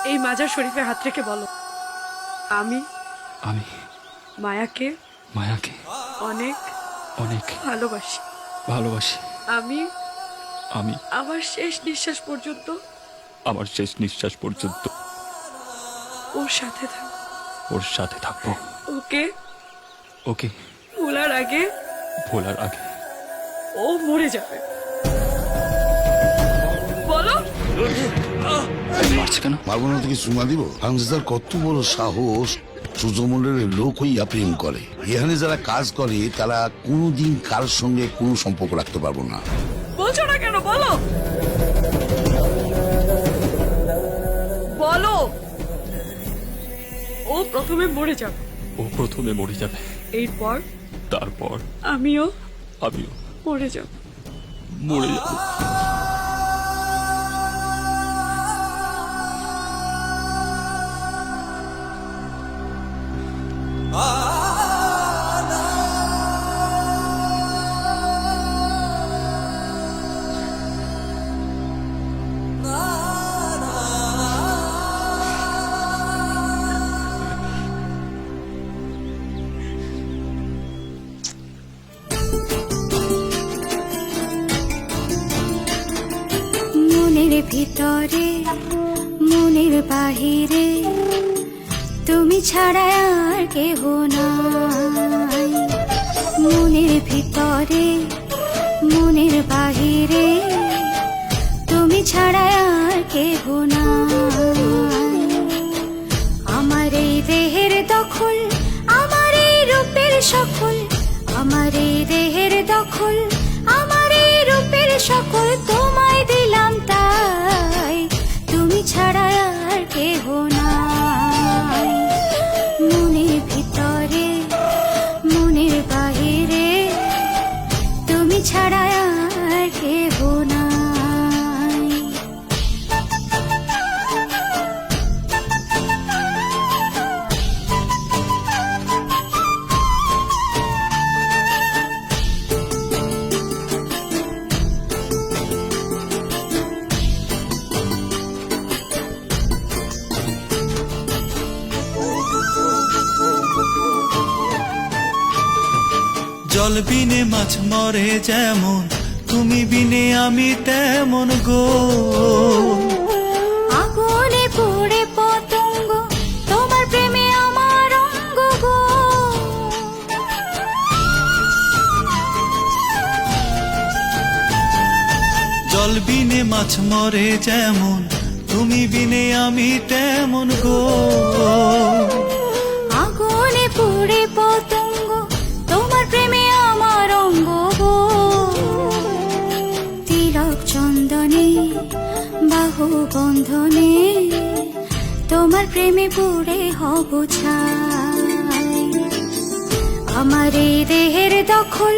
এই মাজার শরীফে হাত রেখে বলো, আমি আমি মায়াকে মায়াকে অনেক অনেক ভালোবাসি। ভালোবাসি। আমি আমি আমার শেষ নিঃশ্বাস পর্যন্ত আমার শেষ নিঃশ্বাস পর্যন্ত ওর সাথে থাকবো। ওর সাথে থাকবো। ওকে ওকে ভোলার আগে ভোলার আগে ও মরে যাবে। বলো। মারছে কেন? মারবো না তোকে চুমা দিব? হামজাদার কত বড় সাহস সূর্যমন্ডলের লোক হইয়া প্রেম করে। এখানে যারা কাজ করে তারা কোনোদিন কারোর সঙ্গে কোনো সম্পর্ক রাখতে পারবো না। বলছো না কেন? বলো বলো। ও প্রথমে মরে যাবে। ও প্রথমে মরে যাবে, এরপর তারপর আমিও আমিও মরে যাব। মরে যাব। মনের ভিতরে মনের বাহিরে তুমি ছাড়া আর কেহ নাই। মনের ভিতরে মনের বাহিরে তুমি ছাড়া আর কেহ নাই। আমার এই দেহের দখল, আমার এই রূপের সকল, আমার এই দেহের দখল, আমার এই রূপের সকল তোমায় দিলাম তাই, তুমি ছাড়া আর কেহ নাই। মনের ভিতরে মনের বাহিরে তুমি ছাড়া আর কেহ নাই। জল বিনে মাছ মরে যেমন, তুমি বিনে আমি তেমন গো। আগুনে পুড়ে পতঙ্গ, তোমার প্রেমে আমার অঙ্গ গো। জল বিনে মাছ মরে যেমন, তুমি বিনে আমি তেমন গো। আগুনে পুড়ে পতঙ্গ, তোমার প্রেমে আমার অঙ্গ গো। তিলক চন্দনে বাহু বন্ধনে তোমার প্রেমে পুড়ে হব ছাই। আমার এই দেহের দখল,